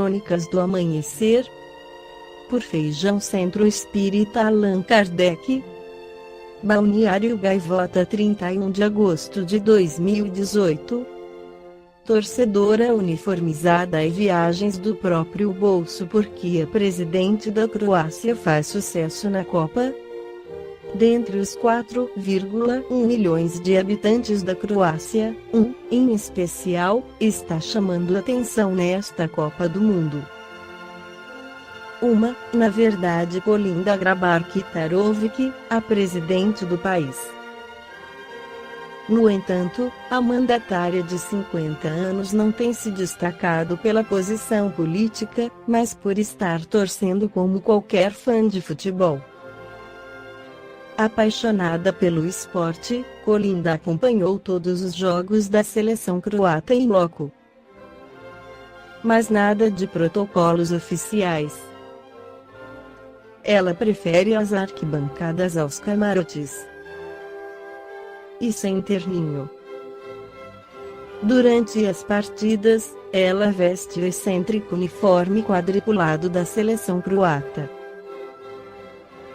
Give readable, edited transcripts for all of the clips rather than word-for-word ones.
Crônicas do Amanhecer, por Feijão Centro Espírita Allan Kardec. Balneário Gaivota, 31 de agosto de 2018. Torcedora uniformizada e viagens do próprio bolso porque a presidente da Croácia faz sucesso na Copa. Dentre os 4,1 milhões de habitantes da Croácia, em especial, está chamando atenção nesta Copa do Mundo. Na verdade, Kolinda Grabar-Kitarović, a presidente do país. No entanto, a mandatária de 50 anos não tem se destacado pela posição política, mas por estar torcendo como qualquer fã de futebol. Apaixonada pelo esporte, Kolinda acompanhou todos os jogos da seleção croata em loco. Mas nada de protocolos oficiais. Ela prefere as arquibancadas aos camarotes. E sem terninho. Durante as partidas, ela veste o excêntrico uniforme quadriculado da seleção croata.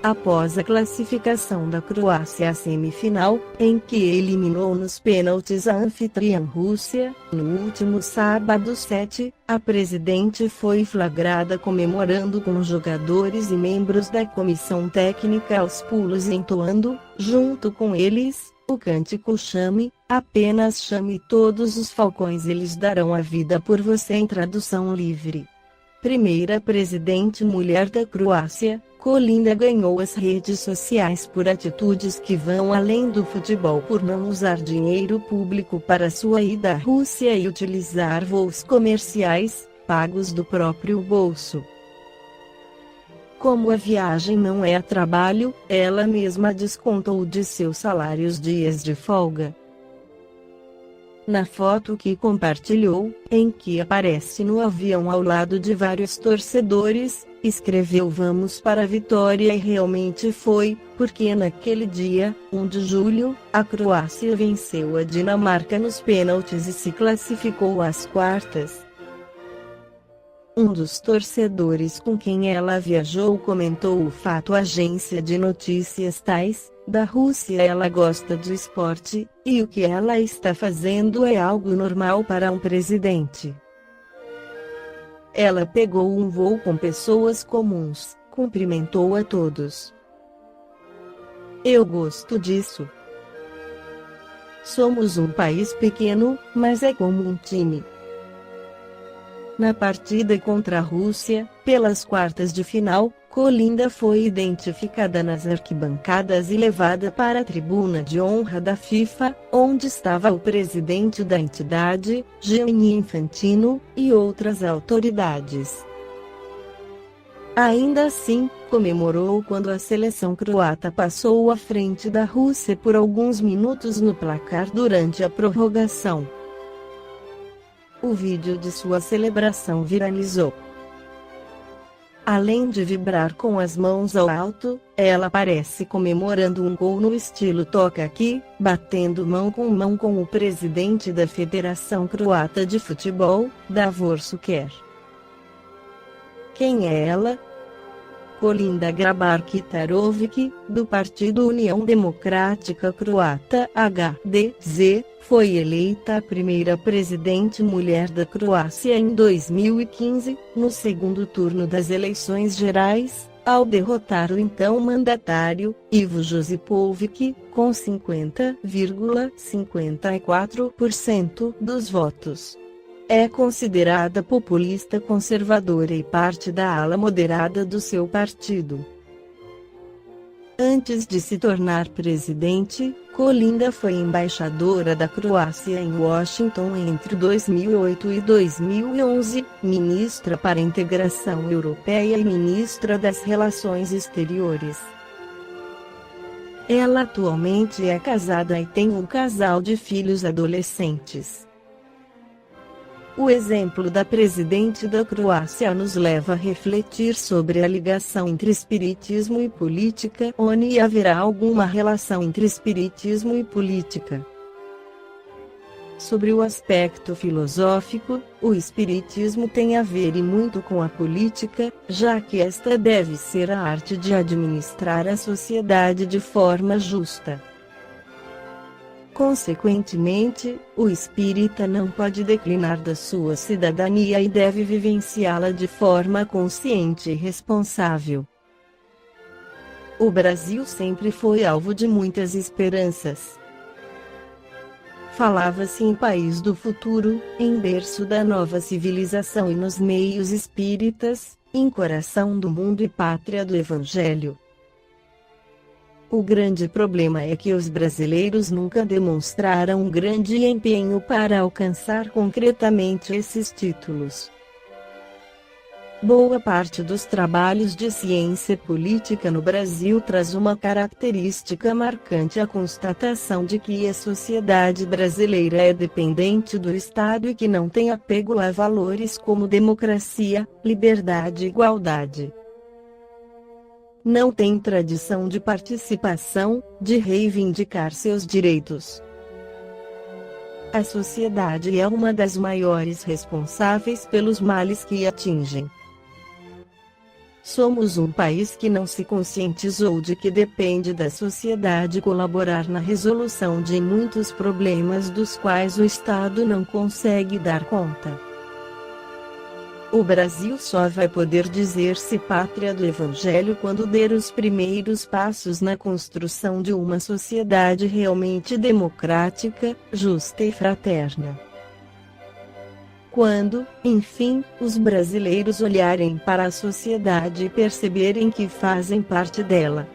Após a classificação da Croácia à semifinal, em que eliminou nos pênaltis a anfitriã Rússia, no último sábado 7, a presidente foi flagrada comemorando com jogadores e membros da comissão técnica aos pulos, entoando, junto com eles, o cântico Chame, apenas chame todos os falcões, eles darão a vida por você, em tradução livre. Primeira presidente mulher da Croácia, Kolinda ganhou as redes sociais por atitudes que vão além do futebol, por não usar dinheiro público para sua ida à Rússia e utilizar voos comerciais, pagos do próprio bolso. Como a viagem não é a trabalho, ela mesma descontou de seu salário os dias de folga. Na foto que compartilhou, em que aparece no avião ao lado de vários torcedores, escreveu "Vamos para a vitória", e realmente foi, porque naquele dia, 1 de julho, a Croácia venceu a Dinamarca nos pênaltis e se classificou às quartas. Um dos torcedores com quem ela viajou comentou o fato à agência de notícias Tais, da Rússia: ela gosta de esporte, e o que ela está fazendo é algo normal para um presidente. Ela pegou um voo com pessoas comuns, cumprimentou a todos. Eu gosto disso. Somos um país pequeno, mas é como um time. Na partida contra a Rússia, pelas quartas de final, Kolinda foi identificada nas arquibancadas e levada para a tribuna de honra da FIFA, onde estava o presidente da entidade, Gianni Infantino, e outras autoridades. Ainda assim, comemorou quando a seleção croata passou à frente da Rússia por alguns minutos no placar durante a prorrogação. O vídeo de sua celebração viralizou. Além de vibrar com as mãos ao alto, ela parece comemorando um gol no estilo toca aqui, batendo mão com o presidente da Federação Croata de Futebol, Davor Šuker. Quem é ela? Kolinda Grabar-Kitarović, do Partido União Democrática Croata (HDZ), foi eleita a primeira presidente mulher da Croácia em 2015, no segundo turno das eleições gerais, ao derrotar o então mandatário, Ivo Josipović, com 50,54% dos votos. É considerada populista conservadora e parte da ala moderada do seu partido. Antes de se tornar presidente, Kolinda foi embaixadora da Croácia em Washington entre 2008 e 2011, ministra para a integração europeia e ministra das Relações Exteriores. Ela atualmente é casada e tem um casal de filhos adolescentes. O exemplo da presidente da Croácia nos leva a refletir sobre a ligação entre espiritismo e política, onde haverá alguma relação entre espiritismo e política. Sobre o aspecto filosófico, o espiritismo tem a ver e muito com a política, já que esta deve ser a arte de administrar a sociedade de forma justa. Consequentemente, o espírita não pode declinar da sua cidadania e deve vivenciá-la de forma consciente e responsável. O Brasil sempre foi alvo de muitas esperanças. Falava-se em país do futuro, em berço da nova civilização e nos meios espíritas, em coração do mundo e pátria do Evangelho. O grande problema é que os brasileiros nunca demonstraram um grande empenho para alcançar concretamente esses títulos. Boa parte dos trabalhos de ciência política no Brasil traz uma característica marcante: a constatação de que a sociedade brasileira é dependente do Estado e que não tem apego a valores como democracia, liberdade e igualdade. Não tem tradição de participação, de reivindicar seus direitos. A sociedade é uma das maiores responsáveis pelos males que atingem. Somos um país que não se conscientizou de que depende da sociedade colaborar na resolução de muitos problemas dos quais o Estado não consegue dar conta. O Brasil só vai poder dizer-se pátria do Evangelho quando der os primeiros passos na construção de uma sociedade realmente democrática, justa e fraterna. Quando, enfim, os brasileiros olharem para a sociedade e perceberem que fazem parte dela.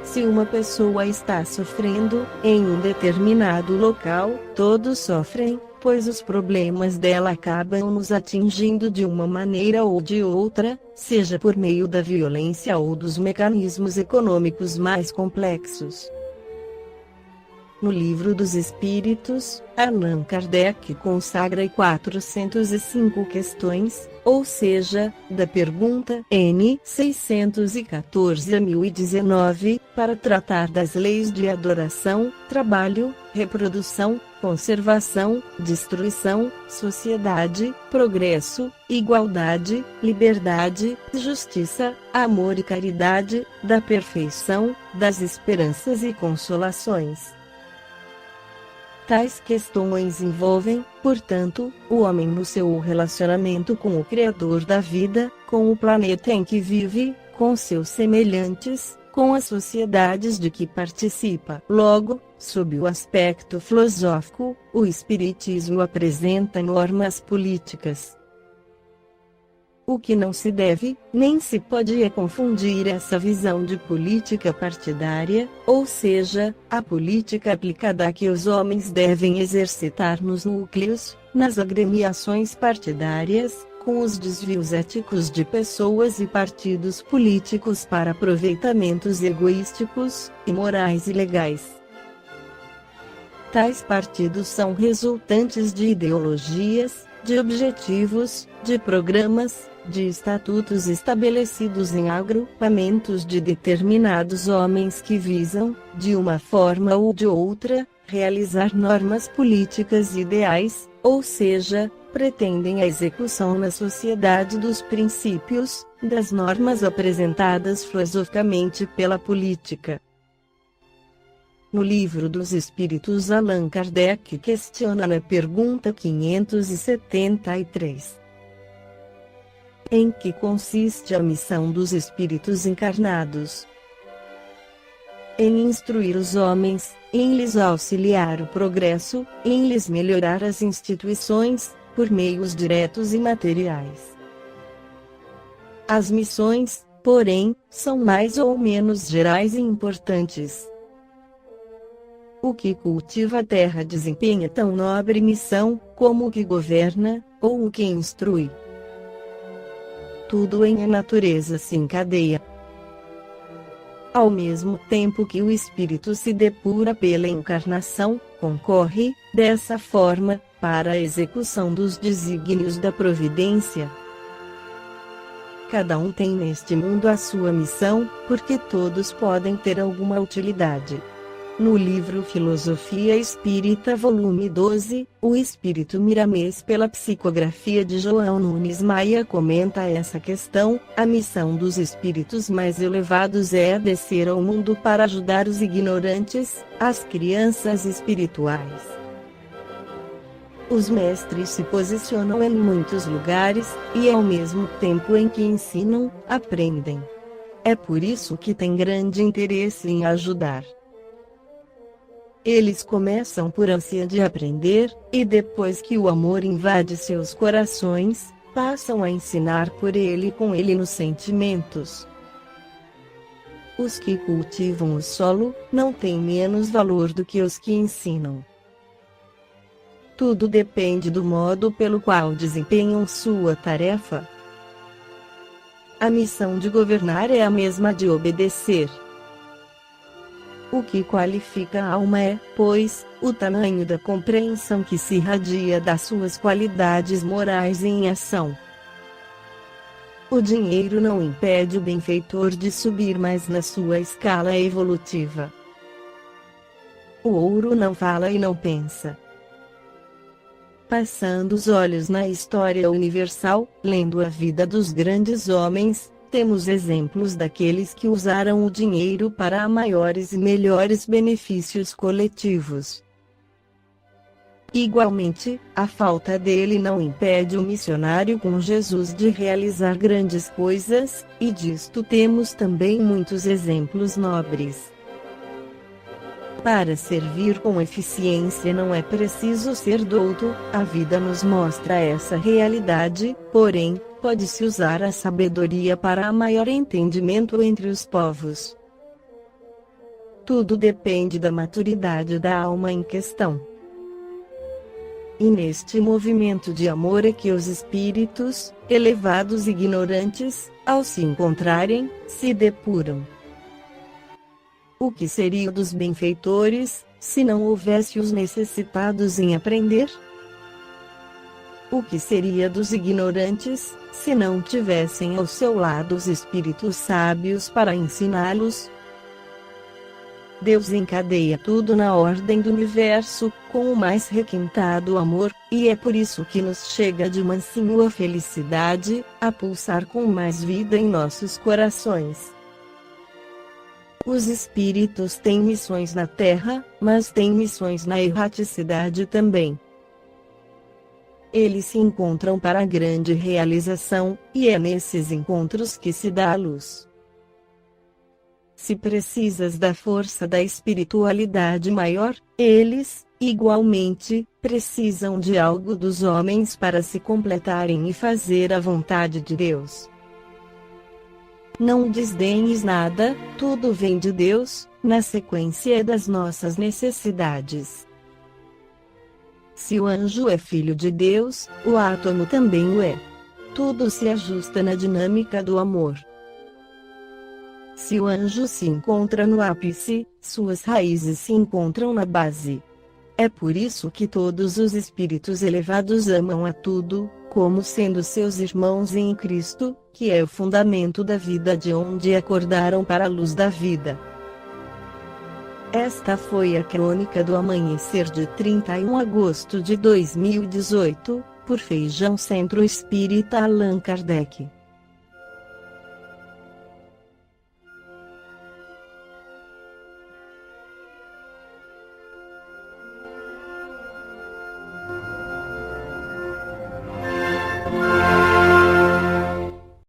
Se uma pessoa está sofrendo, em um determinado local, todos sofrem, pois os problemas dela acabam nos atingindo de uma maneira ou de outra, seja por meio da violência ou dos mecanismos econômicos mais complexos. No Livro dos Espíritos, Allan Kardec consagra 405 questões, ou seja, da pergunta N. 614 a 1019, para tratar das leis de adoração, trabalho, reprodução, conservação, destruição, sociedade, progresso, igualdade, liberdade, justiça, amor e caridade, da perfeição, das esperanças e consolações. Tais questões envolvem, portanto, o homem no seu relacionamento com o Criador da vida, com o planeta em que vive, com seus semelhantes, com as sociedades de que participa. Logo, sob o aspecto filosófico, o Espiritismo apresenta normas políticas. O que não se deve, nem se pode é confundir essa visão de política partidária, ou seja, a política aplicada a que os homens devem exercitar nos núcleos, nas agremiações partidárias, com os desvios éticos de pessoas e partidos políticos para aproveitamentos egoísticos, imorais e ilegais. Tais partidos são resultantes de ideologias, de objetivos, de programas, de estatutos estabelecidos em agrupamentos de determinados homens que visam, de uma forma ou de outra, realizar normas políticas ideais, ou seja, pretendem a execução na sociedade dos princípios, das normas apresentadas filosoficamente pela política. No Livro dos Espíritos, Allan Kardec questiona na pergunta 573. Em que consiste a missão dos espíritos encarnados? Em instruir os homens, em lhes auxiliar o progresso, em lhes melhorar as instituições, por meios diretos e materiais. As missões, porém, são mais ou menos gerais e importantes. O que cultiva a terra desempenha tão nobre missão, como o que governa, ou o que instrui. Tudo em a natureza se encadeia. Ao mesmo tempo que o espírito se depura pela encarnação, concorre, dessa forma, para a execução dos desígnios da providência. Cada um tem neste mundo a sua missão, porque todos podem ter alguma utilidade. No livro Filosofia Espírita volume 12, o Espírito Miramês pela psicografia de João Nunes Maia comenta essa questão: a missão dos espíritos mais elevados é descer ao mundo para ajudar os ignorantes, as crianças espirituais. Os mestres se posicionam em muitos lugares, e ao mesmo tempo em que ensinam, aprendem. É por isso que têm grande interesse em ajudar. Eles começam por ânsia de aprender, e depois que o amor invade seus corações, passam a ensinar por ele e com ele nos sentimentos. Os que cultivam o solo, não têm menos valor do que os que ensinam. Tudo depende do modo pelo qual desempenham sua tarefa. A missão de governar é a mesma de obedecer. O que qualifica a alma é, pois, o tamanho da compreensão que se irradia das suas qualidades morais em ação. O dinheiro não impede o benfeitor de subir mais na sua escala evolutiva. O ouro não fala e não pensa. Passando os olhos na história universal, lendo a vida dos grandes homens, temos exemplos daqueles que usaram o dinheiro para maiores e melhores benefícios coletivos. Igualmente, a falta dele não impede o missionário com Jesus de realizar grandes coisas, e disto temos também muitos exemplos nobres. Para servir com eficiência não é preciso ser douto, a vida nos mostra essa realidade, porém, pode-se usar a sabedoria para maior entendimento entre os povos. Tudo depende da maturidade da alma em questão. E neste movimento de amor é que os espíritos, elevados e ignorantes, ao se encontrarem, se depuram. O que seria dos benfeitores, se não houvesse os necessitados em aprender? O que seria dos ignorantes, se não tivessem ao seu lado os espíritos sábios para ensiná-los? Deus encadeia tudo na ordem do universo, com o mais requintado amor, e é por isso que nos chega de mansinho a felicidade, a pulsar com mais vida em nossos corações. Os espíritos têm missões na Terra, mas têm missões na erraticidade também. Eles se encontram para a grande realização, e é nesses encontros que se dá a luz. Se precisas da força da espiritualidade maior, eles, igualmente, precisam de algo dos homens para se completarem e fazer a vontade de Deus. Não desdenhes nada, tudo vem de Deus, na sequência das nossas necessidades. Se o anjo é filho de Deus, o átomo também o é. Tudo se ajusta na dinâmica do amor. Se o anjo se encontra no ápice, suas raízes se encontram na base. É por isso que todos os espíritos elevados amam a tudo, como sendo seus irmãos em Cristo, que é o fundamento da vida, de onde acordaram para a luz da vida. Esta foi a crônica do amanhecer de 31 de agosto de 2018, por Feijão Centro Espírita Allan Kardec.